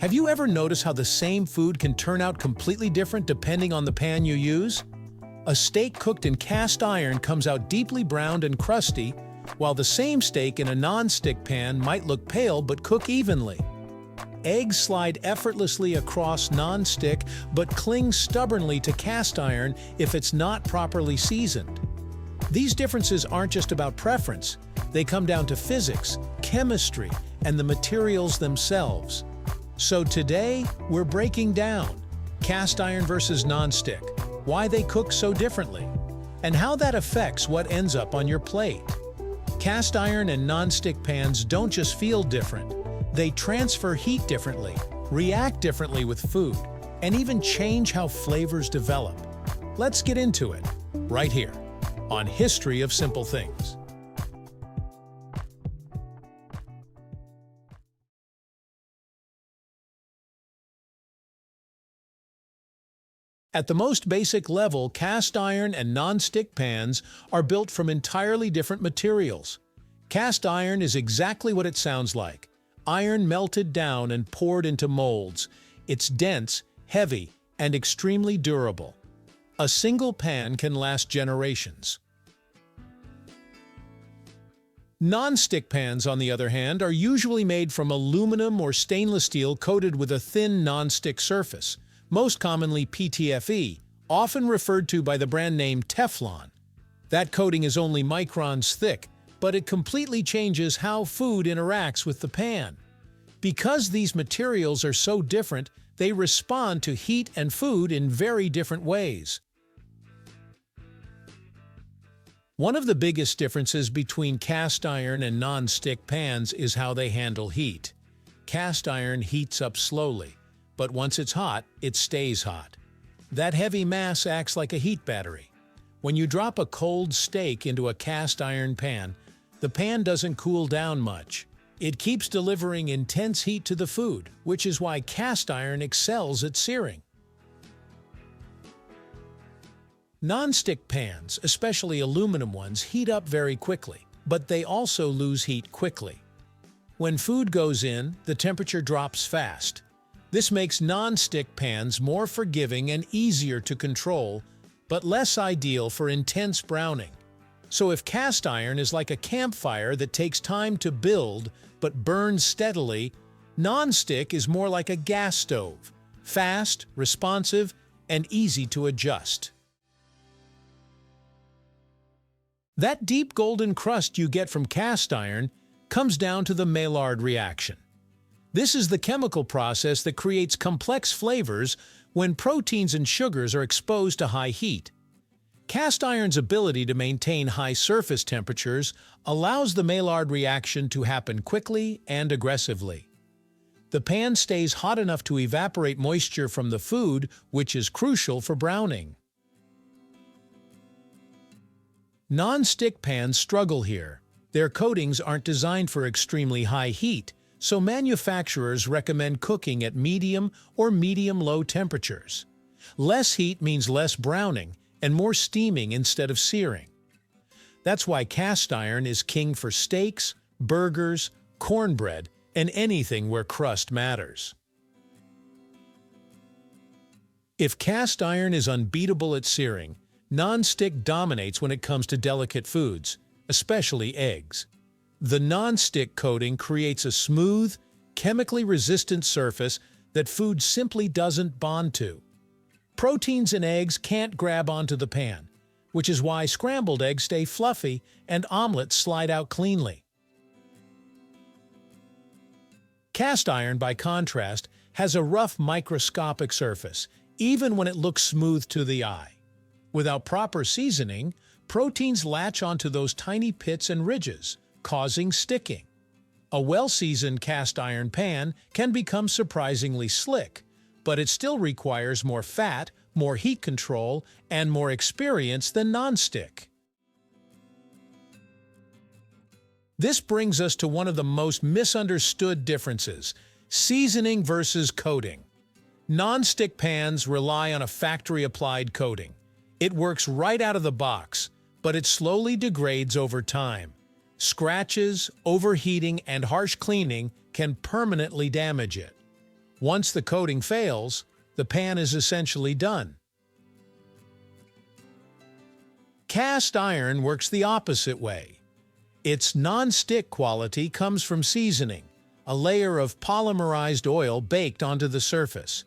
Have you ever noticed how the same food can turn out completely different depending on the pan you use? A steak cooked in cast iron comes out deeply browned and crusty, while the same steak in a non-stick pan might look pale but cook evenly. Eggs slide effortlessly across non-stick but cling stubbornly to cast iron if it's not properly seasoned. These differences aren't just about preference, they come down to physics, chemistry, and the materials themselves. So today, we're breaking down cast iron versus non-stick, why they cook so differently, and how that affects what ends up on your plate. Cast iron and non-stick pans don't just feel different, they transfer heat differently, react differently with food, and even change how flavors develop. Let's get into it, right here, on History of Simple Things. At the most basic level, cast iron and non-stick pans are built from entirely different materials. Cast iron is exactly what it sounds like. Iron melted down and poured into molds. It's dense, heavy, and extremely durable. A single pan can last generations. Non-stick pans, on the other hand, are usually made from aluminum or stainless steel coated with a thin non-stick surface, most commonly PTFE, often referred to by the brand name Teflon. That coating is only microns thick, but it completely changes how food interacts with the pan. Because these materials are so different, they respond to heat and food in very different ways. One of the biggest differences between cast iron and non-stick pans is how they handle heat. Cast iron heats up slowly, but once it's hot, it stays hot. That heavy mass acts like a heat battery. When you drop a cold steak into a cast iron pan, the pan doesn't cool down much. It keeps delivering intense heat to the food, which is why cast iron excels at searing. Non-stick pans, especially aluminum ones, heat up very quickly, but they also lose heat quickly. When food goes in, the temperature drops fast. This makes non-stick pans more forgiving and easier to control, but less ideal for intense browning. So if cast iron is like a campfire that takes time to build but burns steadily, non-stick is more like a gas stove, fast, responsive, and easy to adjust. That deep golden crust you get from cast iron comes down to the Maillard reaction. This is the chemical process that creates complex flavors when proteins and sugars are exposed to high heat. Cast iron's ability to maintain high surface temperatures allows the Maillard reaction to happen quickly and aggressively. The pan stays hot enough to evaporate moisture from the food, which is crucial for browning. Non-stick pans struggle here. Their coatings aren't designed for extremely high heat, so manufacturers recommend cooking at medium or medium-low temperatures. Less heat means less browning and more steaming instead of searing. That's why cast iron is king for steaks, burgers, cornbread, and anything where crust matters. If cast iron is unbeatable at searing, non-stick dominates when it comes to delicate foods, especially eggs. The non-stick coating creates a smooth, chemically resistant surface that food simply doesn't bond to. Proteins in eggs can't grab onto the pan, which is why scrambled eggs stay fluffy and omelets slide out cleanly. Cast iron, by contrast, has a rough microscopic surface, even when it looks smooth to the eye. Without proper seasoning, proteins latch onto those tiny pits and ridges, causing sticking. A well-seasoned cast iron pan can become surprisingly slick, but it still requires more fat, more heat control, and more experience than non-stick. This brings us to one of the most misunderstood differences: seasoning versus coating. Non-stick pans rely on a factory-applied coating. It works right out of the box, but it slowly degrades over time. Scratches, overheating, and harsh cleaning can permanently damage it. Once the coating fails, the pan is essentially done. Cast iron works the opposite way. Its non-stick quality comes from seasoning, a layer of polymerized oil baked onto the surface.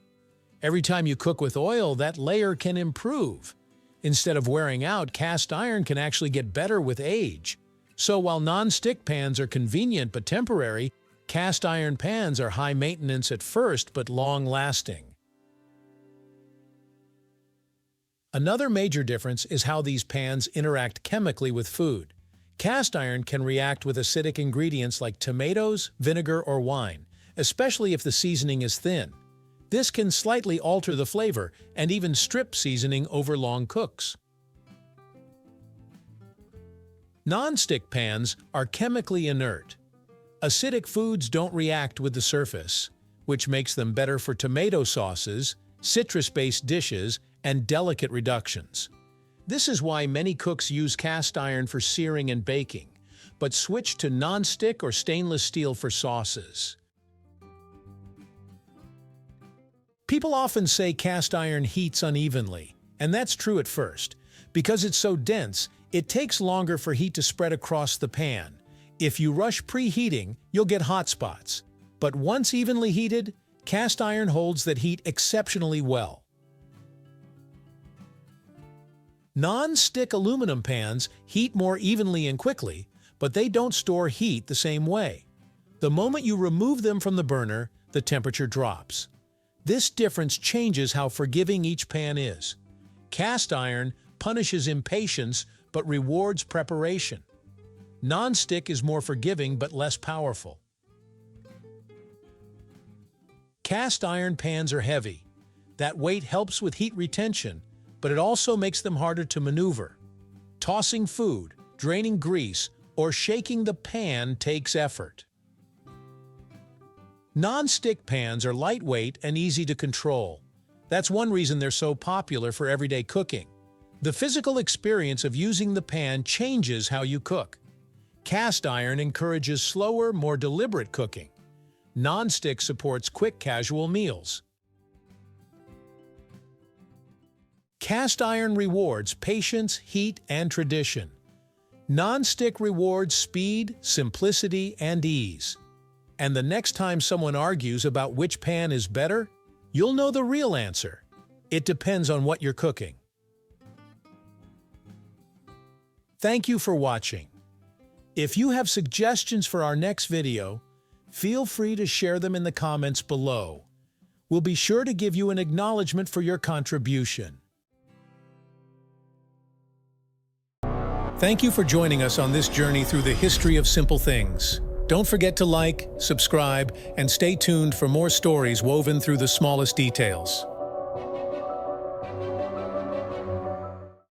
Every time you cook with oil, that layer can improve. Instead of wearing out, cast iron can actually get better with age. So while non-stick pans are convenient but temporary, cast iron pans are high maintenance at first but long-lasting. Another major difference is how these pans interact chemically with food. Cast iron can react with acidic ingredients like tomatoes, vinegar, or wine, especially if the seasoning is thin. This can slightly alter the flavor and even strip seasoning over long cooks. Non-stick pans are chemically inert. Acidic foods don't react with the surface, which makes them better for tomato sauces, citrus-based dishes, and delicate reductions. This is why many cooks use cast iron for searing and baking, but switch to non-stick or stainless steel for sauces. People often say cast iron heats unevenly, and that's true at first. Because it's so dense, it takes longer for heat to spread across the pan. If you rush preheating, you'll get hot spots. But once evenly heated, cast iron holds that heat exceptionally well. Non-stick aluminum pans heat more evenly and quickly, but they don't store heat the same way. The moment you remove them from the burner, the temperature drops. This difference changes how forgiving each pan is. Cast iron punishes impatience but rewards preparation. Non-stick is more forgiving but less powerful. Cast iron pans are heavy. That weight helps with heat retention, but it also makes them harder to maneuver. Tossing food, draining grease, or shaking the pan takes effort. Non-stick pans are lightweight and easy to control. That's one reason they're so popular for everyday cooking. The physical experience of using the pan changes how you cook. Cast iron encourages slower, more deliberate cooking. Non-stick supports quick, casual meals. Cast iron rewards patience, heat, and tradition. Non-stick rewards speed, simplicity, and ease. And the next time someone argues about which pan is better, you'll know the real answer. It depends on what you're cooking. Thank you for watching. If you have suggestions for our next video, feel free to share them in the comments below. We'll be sure to give you an acknowledgement for your contribution. Thank you for joining us on this journey through the history of simple things. Don't forget to like, subscribe, and stay tuned for more stories woven through the smallest details.